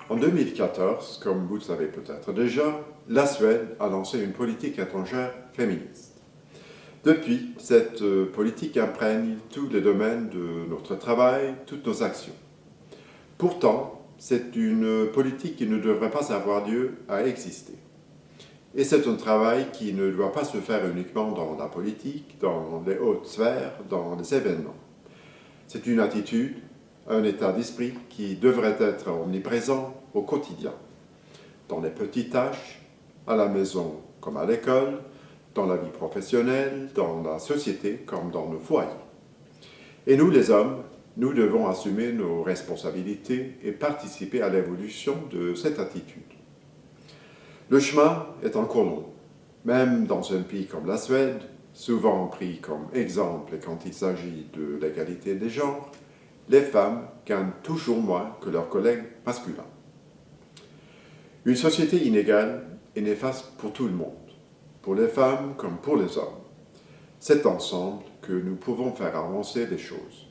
En 2014, comme vous le savez peut-être déjà, la Suède a lancé une politique étrangère féministe. Depuis, cette politique imprègne tous les domaines de notre travail, toutes nos actions. Pourtant, c'est une politique qui ne devrait pas avoir lieu à exister. Et c'est un travail qui ne doit pas se faire uniquement dans la politique, dans les hautes sphères, dans les événements. C'est une attitude, un état d'esprit qui devrait être omniprésent au quotidien, dans les petites tâches, à la maison comme à l'école, dans la vie professionnelle, dans la société comme dans nos foyers. Et nous, les hommes, nous devons assumer nos responsabilités et participer à l'évolution de cette attitude. Le chemin est encore long, même dans un pays comme la Suède, souvent pris comme exemple quand il s'agit de l'égalité des genres, les femmes gagnent toujours moins que leurs collègues masculins. Une société inégale est néfaste pour tout le monde, pour les femmes comme pour les hommes. C'est ensemble que nous pouvons faire avancer les choses.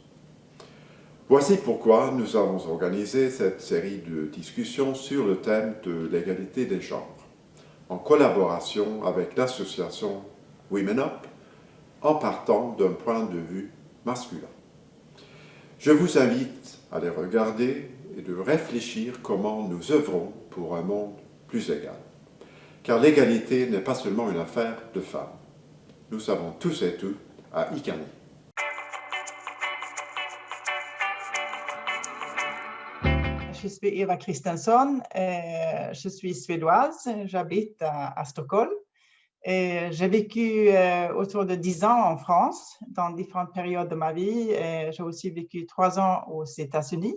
Voici pourquoi nous avons organisé cette série de discussions sur le thème de l'égalité des genres, en collaboration avec l'association Women Up, en partant d'un point de vue masculin. Je vous invite à les regarder et de réfléchir comment nous œuvrons pour un monde plus égal. Car l'égalité n'est pas seulement une affaire de femmes. Nous savons tous et toutes à y gagner. Je suis Eva Kristensson, je suis suédoise, j'habite à Stockholm. J'ai vécu autour de 10 ans en France, dans différentes périodes de ma vie. J'ai aussi vécu 3 ans aux États-Unis.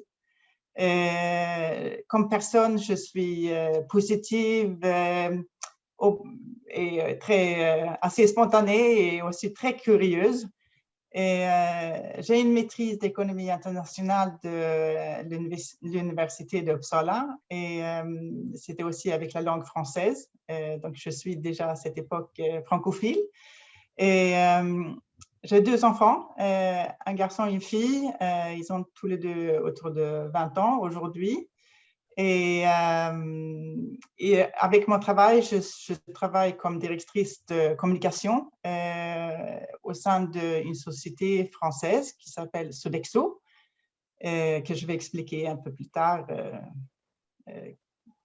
Comme personne, je suis positive et assez spontanée et aussi très curieuse. J'ai une maîtrise d'économie internationale de l'université d'Uppsala et c'était aussi avec la langue française. Donc, je suis déjà à cette époque francophile. Et j'ai 2 enfants, un garçon et une fille. Ils ont tous les deux autour de 20 ans aujourd'hui. Et avec mon travail, je travaille comme directrice de communication au sein d'une société française qui s'appelle Sodexo, que je vais expliquer un peu plus tard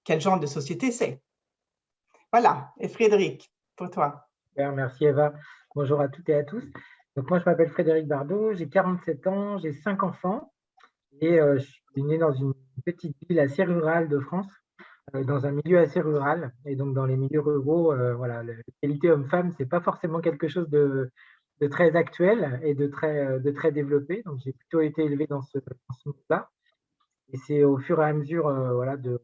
quel genre de société c'est. Voilà, et Frédéric, pour toi. Super, merci Eva. Bonjour à toutes et à tous. Donc moi, je m'appelle Frédéric Bardot, j'ai 47 ans, j'ai 5 enfants et je suis né dans une petite ville assez rurale de France, dans un milieu assez rural. Et donc dans les milieux ruraux, voilà, l'égalité homme-femme, c'est pas forcément quelque chose de très actuel et de très développé. Donc j'ai plutôt été élevé dans ce monde-là. Et c'est au fur et à mesure voilà, de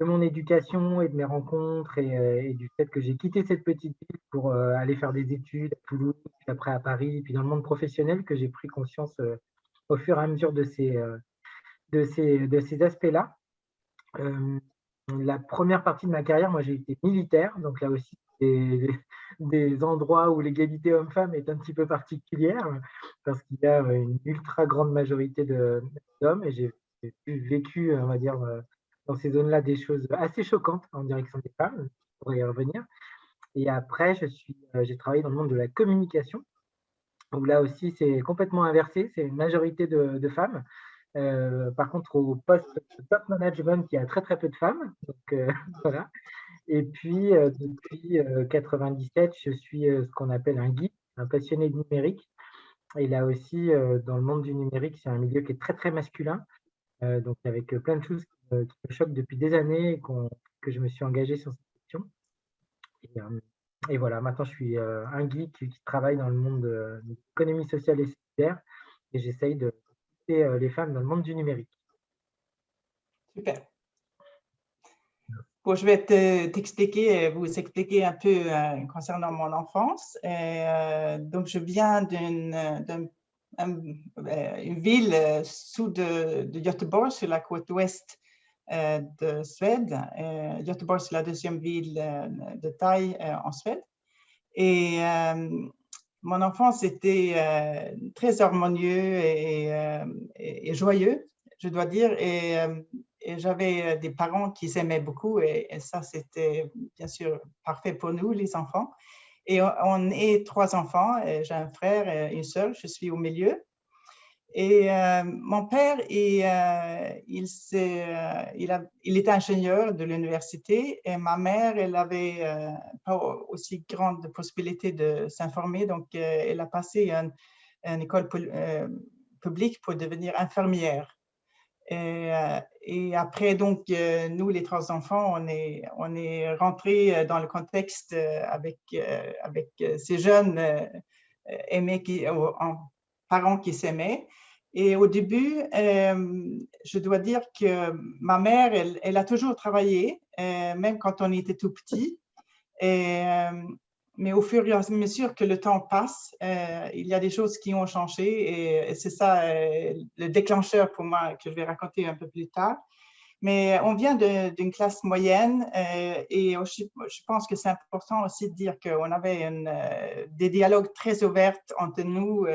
mon éducation et de mes rencontres et du fait que j'ai quitté cette petite ville pour aller faire des études à Toulouse, puis après à Paris, puis dans le monde professionnel, que j'ai pris conscience au fur et à mesure de ces aspects-là. La première partie de ma carrière, moi j'ai été militaire, donc là aussi des endroits où l'égalité homme-femme est un petit peu particulière, parce qu'il y a une ultra grande majorité d'hommes, et j'ai vécu, on va dire, dans ces zones-là des choses assez choquantes en direction des femmes, on pourrait y revenir. Et après, j'ai travaillé dans le monde de la communication, où là aussi c'est complètement inversé, c'est une majorité de femmes. Par contre, au poste de top management, il y a très très peu de femmes. Donc voilà. Et puis depuis 97, je suis ce qu'on appelle un geek, un passionné de numérique. Et là aussi, dans le monde du numérique, c'est un milieu qui est très très masculin. Donc avec plein de choses qui me choquent depuis des années et que je me suis engagé sur cette question. Et voilà, maintenant je suis un geek qui travaille dans le monde de l'économie sociale et solidaire et j'essaye de pousser les femmes dans le monde du numérique. Super. Bon, je vais vous expliquer un peu concernant mon enfance. Donc, je viens d'une ville sous de Göteborg, sur la côte ouest de Suède. Göteborg, c'est la deuxième ville de taille en Suède. Et mon enfance était très harmonieux et joyeux, je dois dire. j'avais des parents qui s'aimaient beaucoup et ça, c'était bien sûr parfait pour nous, les enfants. Et on est 3 enfants. J'ai un frère et une sœur. Je suis au milieu. Et mon père, il était ingénieur de l'université et ma mère, elle avait pas aussi grande possibilité de s'informer. Donc, elle a passé une école publique pour devenir infirmière. Et après, donc, nous, les 3 enfants, on est rentrés dans le contexte avec ces jeunes parents qui s'aimaient. Et au début, je dois dire que ma mère, elle a toujours travaillé, même quand on était tout petit. Mais au fur et à mesure que le temps passe, il y a des choses qui ont changé et c'est ça le déclencheur pour moi que je vais raconter un peu plus tard. Mais on vient d'une classe moyenne et je pense que c'est important aussi de dire qu'on avait des dialogues très ouverts entre nous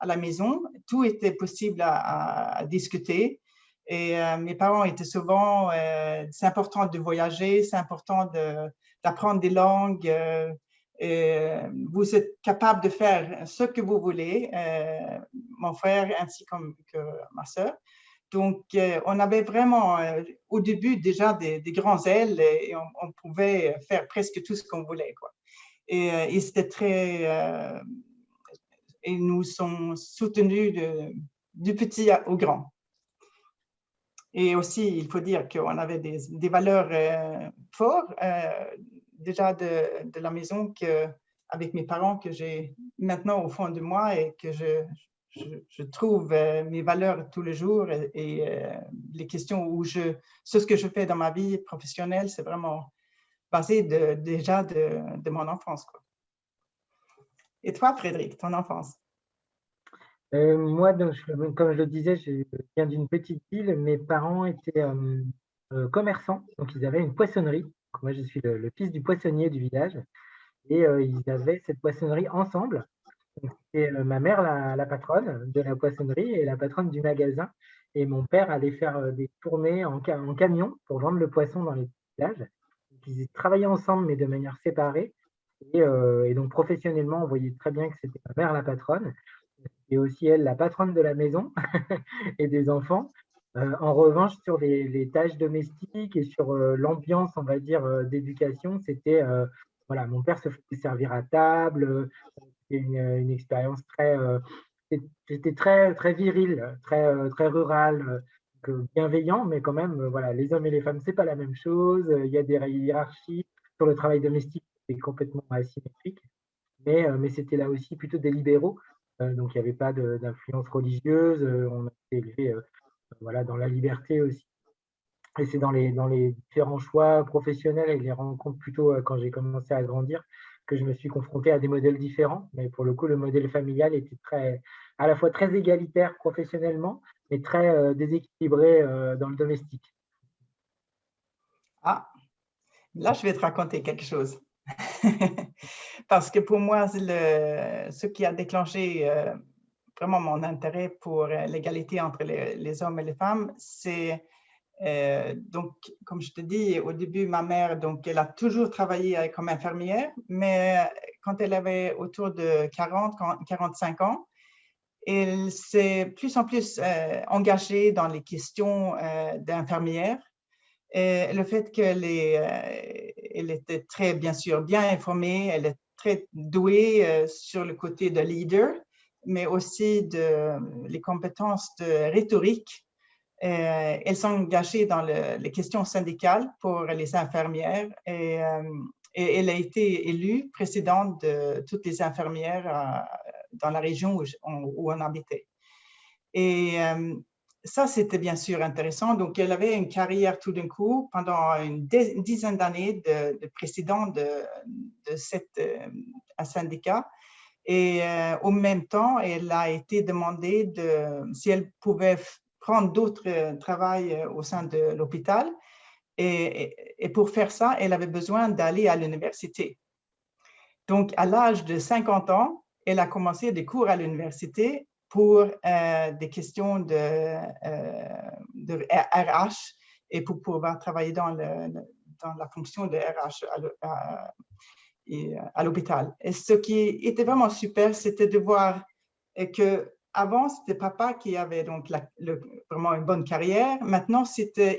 à la maison. Tout était possible à discuter. Et mes parents étaient souvent, c'est important de voyager, c'est important d'apprendre des langues. Vous êtes capable de faire ce que vous voulez, mon frère ainsi que ma sœur. Donc, on avait vraiment, au début, déjà des grands ailes et on pouvait faire presque tout ce qu'on voulait, quoi. Et c'était très... et nous sommes soutenus du petit au grand. Et aussi, il faut dire qu'on avait des valeurs fortes, déjà de la maison avec mes parents que j'ai maintenant au fond de moi et que je trouve mes valeurs tous les jours et les questions où ce que je fais dans ma vie professionnelle, c'est vraiment basé déjà de mon enfance, quoi. Et toi, Frédéric, ton enfance? Moi, donc, comme je le disais, je viens d'une petite ville. Mes parents étaient commerçants, donc ils avaient une poissonnerie. Donc, moi, je suis le fils du poissonnier du village et ils avaient cette poissonnerie ensemble. C'était ma mère, la patronne de la poissonnerie et la patronne du magasin. Et mon père allait faire des tournées en camion pour vendre le poisson dans les villages. Donc, ils travaillaient ensemble, mais de manière séparée. Et donc, professionnellement, on voyait très bien que c'était ma mère, la patronne, et aussi elle, la patronne de la maison et des enfants. En revanche, sur les tâches domestiques et sur l'ambiance, on va dire, d'éducation, c'était, voilà, mon père se faisait servir à table. C'était une expérience c'était très, très viril, très rural, bienveillant, mais quand même, voilà, les hommes et les femmes, c'est pas la même chose. Il y a des hiérarchies sur le travail domestique, c'est complètement asymétrique. Mais c'était là aussi plutôt des libéraux. Donc, il n'y avait pas d'influence religieuse. On a été élevé voilà, dans la liberté aussi. Et c'est dans les différents choix professionnels et les rencontres plutôt quand j'ai commencé à grandir que je me suis confronté à des modèles différents. Mais pour le coup, le modèle familial était à la fois très égalitaire professionnellement, mais très déséquilibré dans le domestique. Ah, là, je vais te raconter quelque chose. Parce que pour moi, ce qui a déclenché vraiment mon intérêt pour l'égalité entre les hommes et les femmes, c'est donc, comme je te dis, au début, ma mère, donc, elle a toujours travaillé comme infirmière, mais quand elle avait autour de 45 ans, elle s'est plus en plus engagée dans les questions d'infirmière. Et le fait qu'elle elle était très, bien sûr, bien informée, elle est très douée sur le côté de leader, mais aussi les compétences de rhétorique. Elle s'est engagée dans les questions syndicales pour les infirmières et elle a été élue présidente de toutes les infirmières dans la région où on habitait. Et ça, c'était bien sûr intéressant. Donc, elle avait une carrière tout d'un coup pendant une dizaine d'années de président de un syndicat. Et au même temps, elle a été demandée si elle pouvait prendre d'autres travail au sein de l'hôpital. Et pour faire ça, elle avait besoin d'aller à l'université. Donc, à l'âge de 50 ans, elle a commencé des cours à l'université pour des questions de RH et pour pouvoir travailler dans la fonction de RH à l'hôpital. Et ce qui était vraiment super, c'était de voir que avant, c'était papa qui avait donc vraiment une bonne carrière. Maintenant,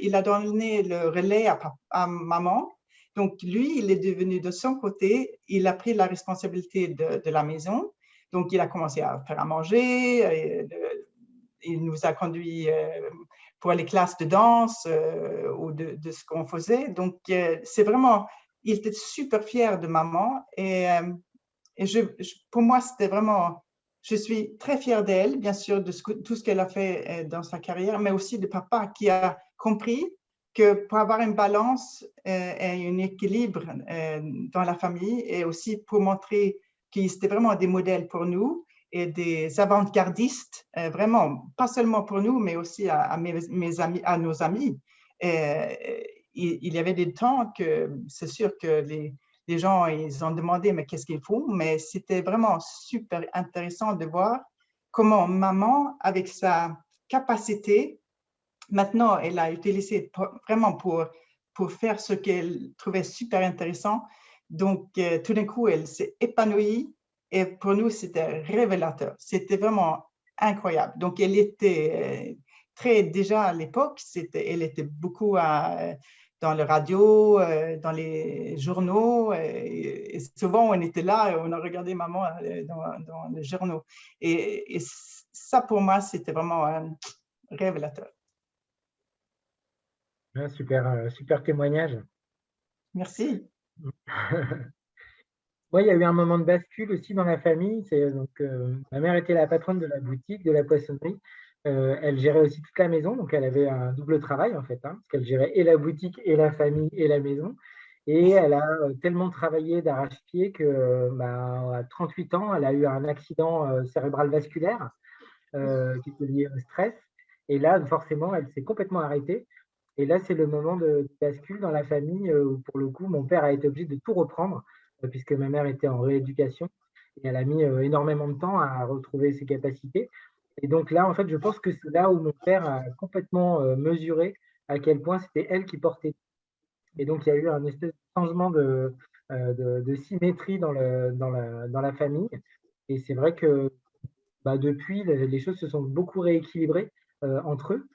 il a donné le relais à maman. Donc, lui, il est devenu de son côté, il a pris la responsabilité de la maison. Donc, il a commencé à faire à manger, il nous a conduits pour les classes de danse ou de ce qu'on faisait. Donc, c'est vraiment, il était super fier de maman. Et pour moi, c'était vraiment, je suis très fière d'elle, bien sûr, de tout ce qu'elle a fait dans sa carrière, mais aussi de papa qui a compris que pour avoir une balance et un équilibre dans la famille, et aussi pour montrer qu'ils étaient vraiment des modèles pour nous et des avant-gardistes, vraiment, pas seulement pour nous, mais aussi à mes amis, à nos amis. Il y avait des temps que c'est sûr que les gens, ils ont demandé, mais qu'est-ce qu'ils font? Mais c'était vraiment super intéressant de voir comment maman, avec sa capacité, maintenant, elle a utilisé vraiment pour faire ce qu'elle trouvait super intéressant. Donc, tout d'un coup, elle s'est épanouie et pour nous, c'était révélateur. C'était vraiment incroyable. Donc, elle était déjà à l'époque, elle était beaucoup dans le radio, dans les journaux. Et souvent, on était là et on a regardé maman dans les journaux. Et ça, pour moi, c'était vraiment révélateur. Super, super témoignage. Merci. Moi, il y a eu un moment de bascule aussi dans la famille. Ma mère était la patronne de la boutique, de la poissonnerie. Elle gérait aussi toute la maison, donc elle avait un double travail en fait, hein, parce qu'elle gérait et la boutique, et la famille, et la maison. Et elle a tellement travaillé d'arrache-pied que, à 38 ans, elle a eu un accident cérébral vasculaire qui était lié au stress. Et là, forcément, elle s'est complètement arrêtée. Et là, c'est le moment de bascule dans la famille où, pour le coup, mon père a été obligé de tout reprendre puisque ma mère était en rééducation et elle a mis énormément de temps à retrouver ses capacités. Et donc là, en fait, je pense que c'est là où mon père a complètement mesuré à quel point c'était elle qui portait. Et donc, il y a eu un espèce de changement de symétrie dans la famille. Et c'est vrai que depuis, les choses se sont beaucoup rééquilibrées entre eux.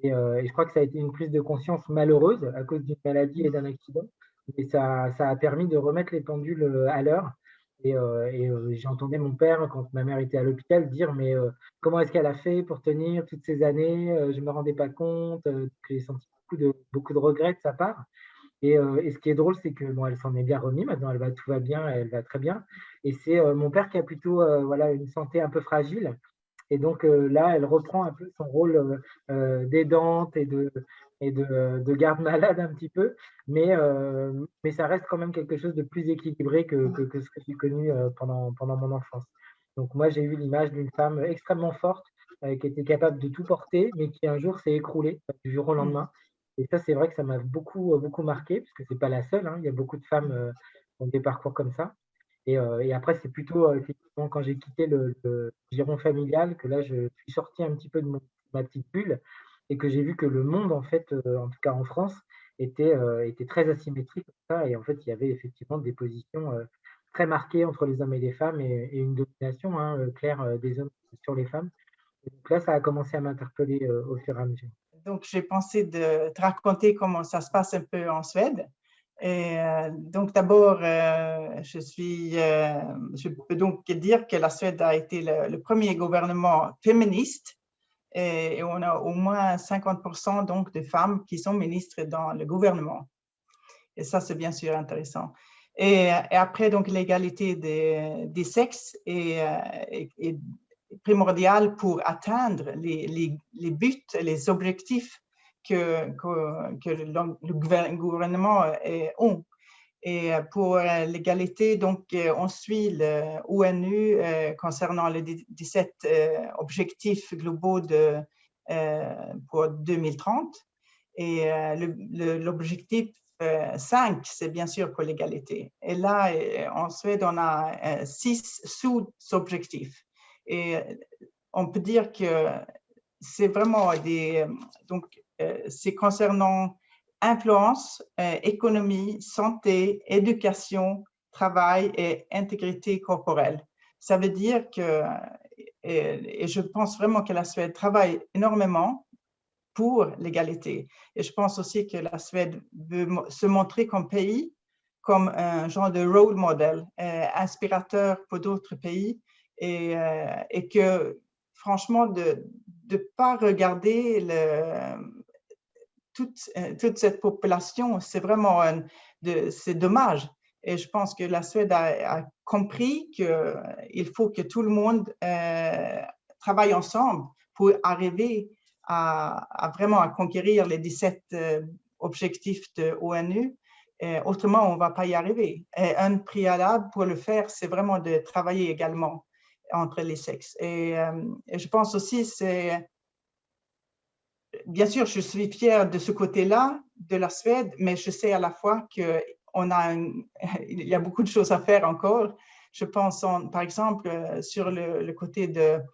Et je crois que ça a été une prise de conscience malheureuse à cause d'une maladie et d'un accident. Mais ça a permis de remettre les pendules à l'heure. Et j'entendais mon père, quand ma mère était à l'hôpital, dire mais comment est-ce qu'elle a fait pour tenir toutes ces années? Je ne me rendais pas compte. J'ai senti beaucoup de regrets de sa part. Et ce qui est drôle, c'est que bon, elle s'en est bien remise. Maintenant, tout va bien, elle va très bien. Et c'est mon père qui a plutôt voilà, une santé un peu fragile. Et donc là, elle reprend un peu son rôle d'aidante et de garde-malade un petit peu. Mais ça reste quand même quelque chose de plus équilibré que ce que j'ai connu pendant mon enfance. Donc moi, j'ai eu l'image d'une femme extrêmement forte qui était capable de tout porter, mais qui un jour s'est écroulée du jour au lendemain. Et ça, c'est vrai que ça m'a beaucoup marqué, parce que c'est pas la seule, hein. Il y a beaucoup de femmes qui ont des parcours comme ça. Et après, c'est plutôt effectivement quand j'ai quitté le giron familial que là, je suis sorti un petit peu de ma petite bulle et que j'ai vu que le monde, en fait, en tout cas en France, était très asymétrique comme ça. Et en fait, il y avait effectivement des positions très marquées entre les hommes et les femmes et une domination claire des hommes sur les femmes. Et donc là, ça a commencé à m'interpeller au fur et à mesure. Donc, j'ai pensé de te raconter comment ça se passe un peu en Suède. Et donc, d'abord, je peux donc dire que la Suède a été le premier gouvernement féministe et on a au moins 50% donc de femmes qui sont ministres dans le gouvernement. Et ça, c'est bien sûr intéressant. Et après, donc, l'égalité des sexes est primordiale pour atteindre les buts, les objectifs que le gouvernement ont. Et pour l'égalité, donc, on suit l'ONU concernant les 17 objectifs globaux pour 2030. Et l'objectif 5, c'est bien sûr pour l'égalité. Et là, en Suède, on a 6 sous-objectifs. Et on peut dire que c'est vraiment donc, c'est concernant influence, économie, santé, éducation, travail et intégrité corporelle. Ça veut dire que, et je pense vraiment que la Suède travaille énormément pour l'égalité. Et je pense aussi que la Suède veut se montrer comme pays, comme un genre de role model, inspirateur pour d'autres pays, et que franchement, de ne pas regarder toute cette population, c'est vraiment c'est dommage. Et je pense que la Suède a compris qu'il faut que tout le monde travaille ensemble pour arriver à vraiment à conquérir les 17 objectifs de l'ONU. Autrement, on ne va pas y arriver. Et un préalable pour le faire, c'est vraiment de travailler également entre les sexes. Et je pense aussi, bien sûr, je suis fière de ce côté-là de la Suède, mais je sais à la fois qu'il y a beaucoup de choses à faire encore. Je pense, par exemple, sur le côté d'être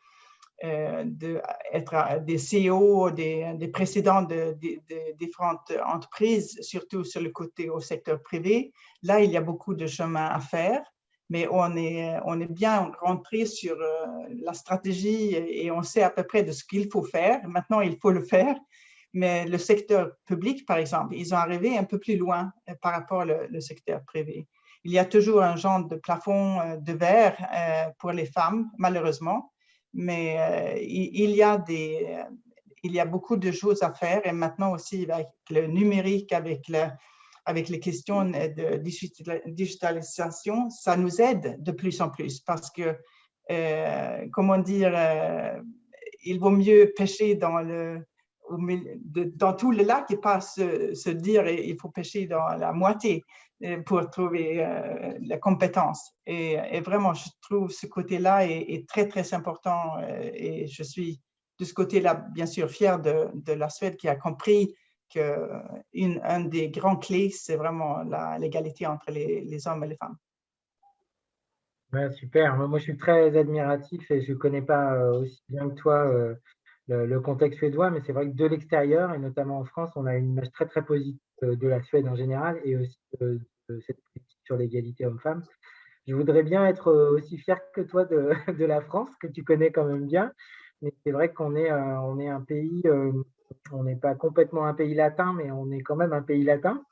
des CEO, des présidents de différentes entreprises, surtout sur le côté au secteur privé. Là, il y a beaucoup de chemin à faire, mais on est bien rentré sur la stratégie et on sait à peu près de ce qu'il faut faire. Maintenant, il faut le faire. Mais le secteur public, par exemple, ils ont arrivé un peu plus loin par rapport au secteur privé. Il y a toujours un genre de plafond de verre pour les femmes, malheureusement, mais il y a beaucoup de choses à faire. Et maintenant aussi, avec le numérique, avec les questions de digitalisation, ça nous aide de plus en plus parce que, comment dire, il vaut mieux pêcher dans tout le lac et pas se dire il faut pêcher dans la moitié pour trouver la compétence. Et vraiment, je trouve ce côté-là est très, très important. Et je suis de ce côté-là, bien sûr, fière de la Suède qui a compris qu'un des grands clés, c'est vraiment l'égalité entre les hommes et les femmes. Ouais, super. Moi, je suis très admiratif et je ne connais pas aussi bien que toi le contexte suédois, mais c'est vrai que de l'extérieur, et notamment en France, on a une image très, très positive de la Suède en général et aussi de cette politique sur l'égalité homme-femme. Je voudrais bien être aussi fier que toi de la France, que tu connais quand même bien, mais c'est vrai qu'on est un pays, on n'est pas complètement un pays latin, mais on est quand même un pays latin.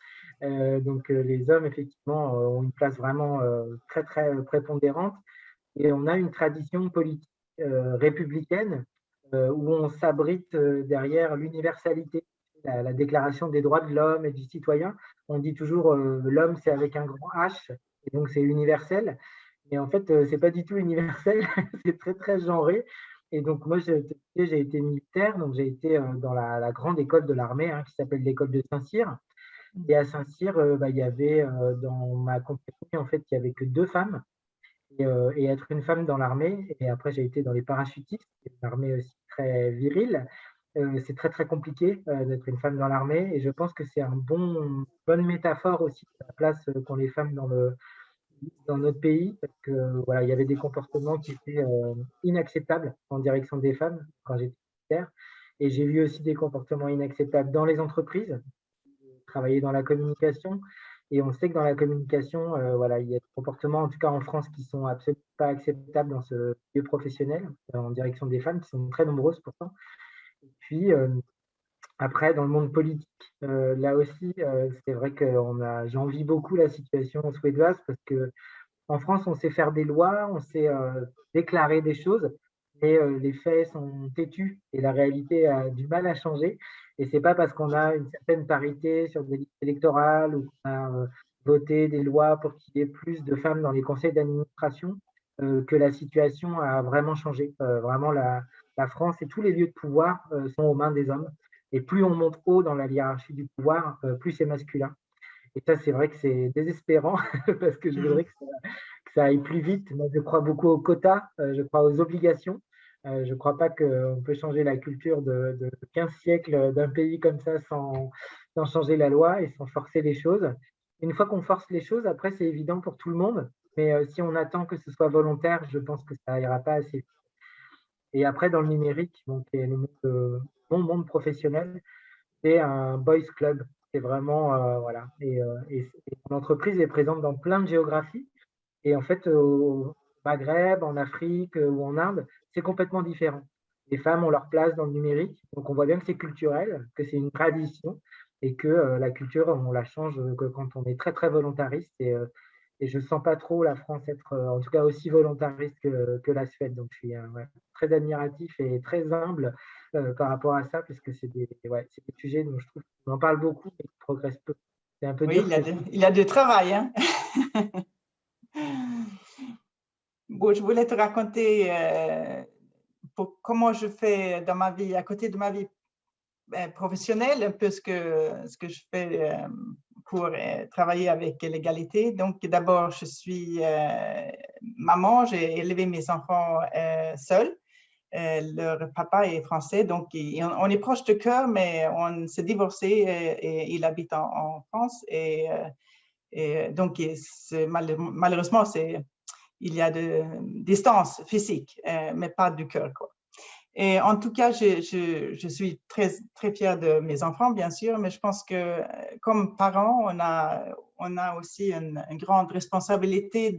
Donc les hommes, effectivement, ont une place vraiment très, très prépondérante. Et on a une tradition politique républicaine où on s'abrite derrière l'universalité, la Déclaration des droits de l'homme et du citoyen. On dit toujours l'homme, c'est avec un grand H, et donc c'est universel. Mais en fait, c'est pas du tout universel, c'est très, très genré. Et donc, moi, j'ai été militaire, donc j'ai été dans la grande école de l'armée qui s'appelle l'école de Saint-Cyr. Et à Saint-Cyr, il y avait dans ma compagnie, en fait, il n'y avait que 2 femmes. Et être une femme dans l'armée, et après j'ai été dans les parachutistes, une armée aussi très virile, c'est très très compliqué d'être une femme dans l'armée, et je pense que c'est bonne métaphore aussi de la place qu'ont les femmes dans notre pays, parce que voilà, il y avait des comportements qui étaient inacceptables en direction des femmes quand j'étais militaire, et j'ai vu aussi des comportements inacceptables dans les entreprises, travailler dans la communication. Et on sait que dans la communication, voilà, il y a des comportements, en tout cas en France, qui sont absolument pas acceptables dans ce milieu professionnel, en direction des femmes, qui sont très nombreuses pourtant. Et puis, après, dans le monde politique, là aussi, c'est vrai que j'envie beaucoup la situation suédoise parce que en France, on sait faire des lois, on sait déclarer des choses, mais les faits sont têtus et la réalité a du mal à changer. Et c'est pas parce qu'on a une certaine parité sur des listes électorales ou qu'on a voté des lois pour qu'il y ait plus de femmes dans les conseils d'administration que la situation a vraiment changé. Vraiment, la France et tous les lieux de pouvoir sont aux mains des hommes. Et plus on monte haut dans la hiérarchie du pouvoir, plus c'est masculin. Et ça, c'est vrai que c'est désespérant parce que je voudrais que ça aille plus vite. Moi, je crois beaucoup aux quotas, je crois aux obligations. Je ne crois pas qu'on peut changer la culture de 15 siècles d'un pays comme ça sans changer la loi et sans forcer les choses. Une fois qu'on force les choses, après, c'est évident pour tout le monde. Mais si on attend que ce soit volontaire, je pense que ça n'ira pas assez vite. Et après, dans le numérique, donc, qui est mon monde professionnel, c'est un boys club. C'est vraiment, voilà. Et mon entreprise est présente dans plein de géographies. Et en fait, au Maghreb, en Afrique ou en Inde, c'est complètement différent. Les femmes ont leur place dans le numérique, donc on voit bien que c'est culturel, que c'est une tradition et que la culture, on la change que quand on est très, très volontariste. Et je ne sens pas trop la France être, en tout cas, aussi volontariste que la Suède. Donc, je suis ouais, très admiratif et très humble par rapport à ça, parce que c'est des sujets dont je trouve qu'on en parle beaucoup, mais qui progressent peu. C'est un peu Oui, dur. il a du travail, hein. Bon, je voulais te raconter comment je fais dans ma vie, à côté de ma vie professionnelle, un peu ce que je fais pour travailler avec l'égalité. Donc, d'abord, je suis maman, j'ai élevé mes enfants seule. Leur papa est français, donc on est proche de cœur, mais on s'est divorcé et il habite en France. Et donc, malheureusement, il y a de distance physique, mais pas du cœur, quoi. Et en tout cas, je suis très, très fière de mes enfants, bien sûr, mais je pense que comme parents, on a aussi une grande responsabilité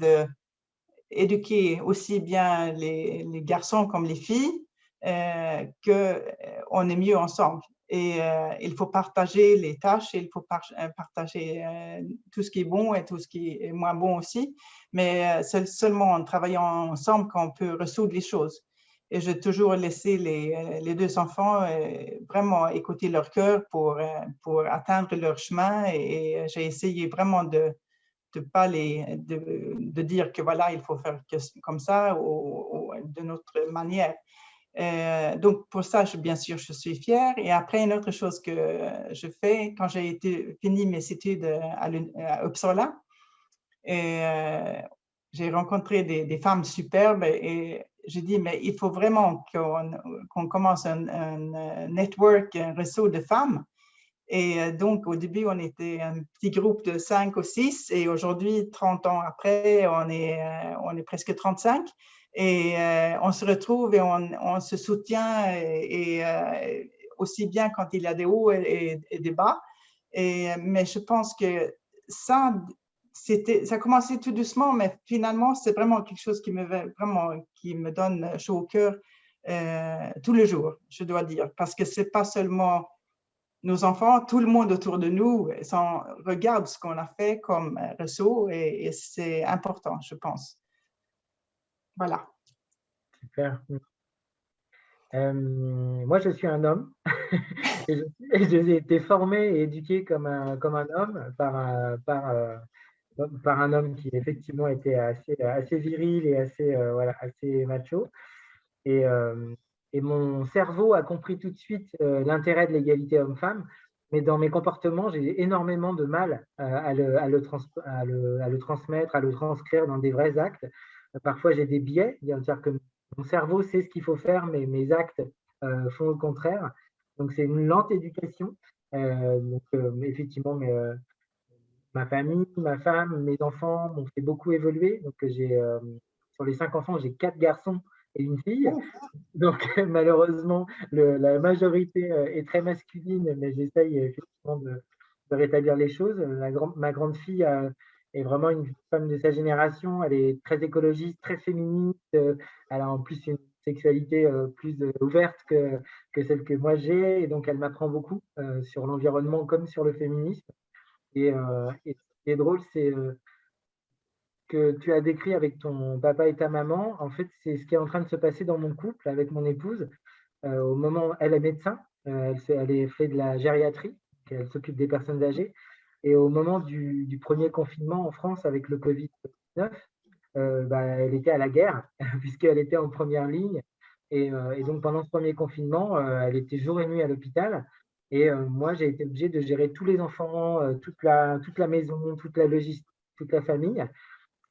d'éduquer aussi bien les garçons comme les filles, qu'on est mieux ensemble. Et il faut partager les tâches, il faut partager tout ce qui est bon et tout ce qui est moins bon aussi, mais c'est seulement en travaillant ensemble qu'on peut résoudre les choses. Et j'ai toujours laissé les deux enfants vraiment écouter leur cœur pour atteindre leur chemin. Et j'ai essayé vraiment de dire que voilà, il faut faire comme ça ou d'une autre manière. Donc, pour ça, bien sûr, je suis fière. Et après, une autre chose que je fais, quand j'ai fini mes études à Uppsala, j'ai rencontré des femmes superbes et j'ai dit, mais il faut vraiment qu'on commence un network, un réseau de femmes. Et donc, au début, on était un petit groupe de 5 ou 6 et aujourd'hui, 30 ans après, on est presque 35 et on se retrouve et on se soutient et aussi bien quand il y a des hauts et des bas. Mais je pense que ça a commencé tout doucement, mais finalement, c'est vraiment quelque chose qui me donne chaud au cœur tous les jours, je dois dire, parce que c'est pas seulement nos enfants, tout le monde autour de nous regarde ce qu'on a fait comme réseau et c'est important, je pense. Voilà. Super. Moi, je suis un homme et j'ai été formé et éduqué comme un homme par un homme qui effectivement était assez viril et voilà, assez macho. Et, euh, et mon cerveau a compris tout de suite l'intérêt de l'égalité homme-femme, mais dans mes comportements, j'ai énormément de mal à le transmettre, à le transcrire dans des vrais actes. Parfois, j'ai des biais, c'est-à-dire que mon cerveau sait ce qu'il faut faire, mais mes actes font le contraire. Donc, c'est une lente éducation. Effectivement, ma famille, ma femme, mes enfants m'ont fait beaucoup évoluer. Donc, sur les 5 enfants, j'ai 4 garçons et une fille. Donc, malheureusement, la majorité est très masculine, mais j'essaye effectivement de rétablir les choses. Ma grande fille est vraiment une femme de sa génération. Elle est très écologiste, très féministe. Elle a en plus une sexualité plus ouverte que celle que moi j'ai. Et donc, elle m'apprend beaucoup sur l'environnement comme sur le féminisme. Et ce qui est drôle, c'est que tu as décrit avec ton papa et ta maman. En fait, c'est ce qui est en train de se passer dans mon couple avec mon épouse. Au moment, elle est médecin, elle fait de la gériatrie, elle s'occupe des personnes âgées. Et au moment du premier confinement en France avec le Covid-19, elle était à la guerre, puisqu'elle était en première ligne. Et donc, pendant ce premier confinement, elle était jour et nuit à l'hôpital. Et moi, j'ai été obligée de gérer tous les enfants, toute la maison, toute la logistique, toute la famille.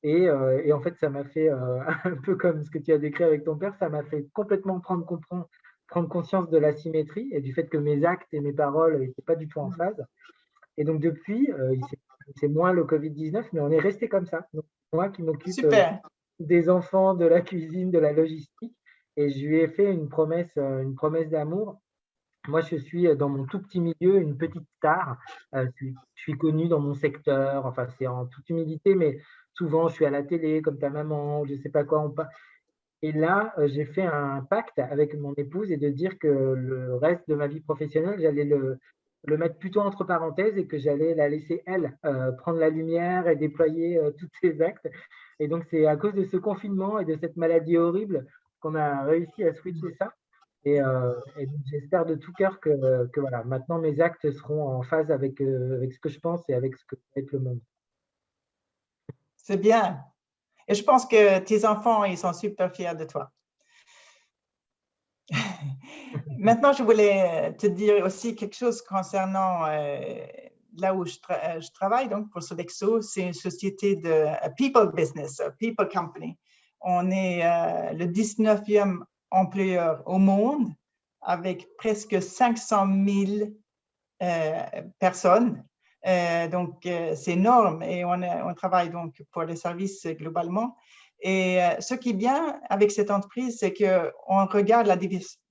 Et en fait, ça m'a fait, un peu comme ce que tu as décrit avec ton père, ça m'a fait complètement prendre conscience de la symétrie et du fait que mes actes et mes paroles n'étaient pas du tout en phase. Et donc, depuis, c'est moins le Covid-19, mais on est resté comme ça. Donc, moi qui m'occupe Super. des enfants, de la cuisine, de la logistique, et je lui ai fait une promesse d'amour Moi, je suis dans mon tout petit milieu une petite star. Je suis connue dans mon secteur, enfin, c'est en toute humilité, mais souvent, je suis à la télé, comme ta maman, je ne sais pas quoi. Et là, j'ai fait un pacte avec mon épouse et de dire que le reste de ma vie professionnelle, j'allais le mettre plutôt entre parenthèses et que j'allais la laisser, elle, prendre la lumière et déployer tous ses actes. Et donc, c'est à cause de ce confinement et de cette maladie horrible qu'on a réussi à switcher ça. Et donc, j'espère de tout cœur que voilà, maintenant mes actes seront en phase avec ce que je pense et avec ce que avec le monde. C'est bien. Et je pense que tes enfants, ils sont super fiers de toi. Maintenant, je voulais te dire aussi quelque chose concernant là où je travaille, donc pour Sodexo, c'est une société de people business, people company. On est le 19e employeur au monde avec presque 500 000 personnes. Donc, c'est énorme et on travaille donc pour les services globalement. Et ce qui est bien avec cette entreprise, c'est qu'on regarde la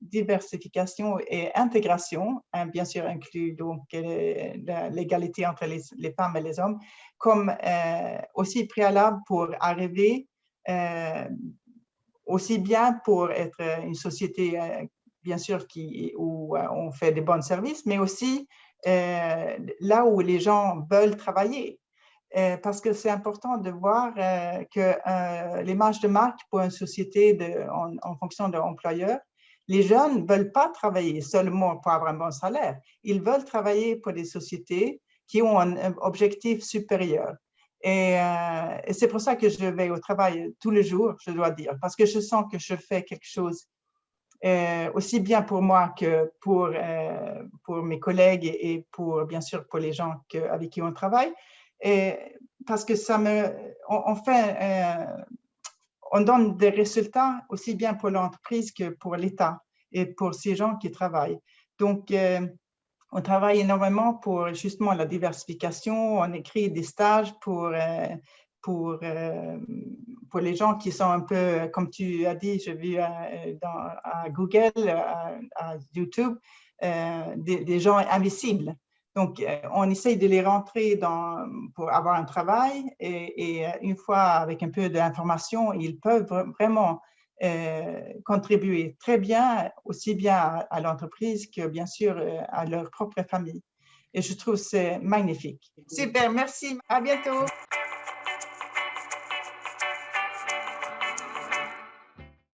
diversification et intégration, hein, bien sûr inclus donc l'égalité entre les femmes et les hommes, comme aussi préalable pour arriver aussi bien pour être une société, bien sûr, où on fait des bons services, mais aussi là où les gens veulent travailler. Parce que c'est important de voir que l'image de marque pour une société en fonction de l'employeur, les jeunes ne veulent pas travailler seulement pour avoir un bon salaire. Ils veulent travailler pour des sociétés qui ont un objectif supérieur. Et c'est pour ça que je vais au travail tous les jours, je dois dire, parce que je sens que je fais quelque chose aussi bien pour moi que pour mes collègues et pour, bien sûr, pour les gens avec qui on travaille. Et parce que on donne des résultats aussi bien pour l'entreprise que pour l'État et pour ces gens qui travaillent. Donc, on travaille énormément pour justement la diversification. On écrit des stages pour les gens qui sont un peu, comme tu as dit, j'ai vu à Google, à YouTube, des gens invisibles. Donc, on essaye de les rentrer pour avoir un travail et une fois avec un peu d'information, ils peuvent vraiment contribuer très bien, aussi bien à l'entreprise que bien sûr à leur propre famille. Et je trouve que c'est magnifique. Super, merci. À bientôt.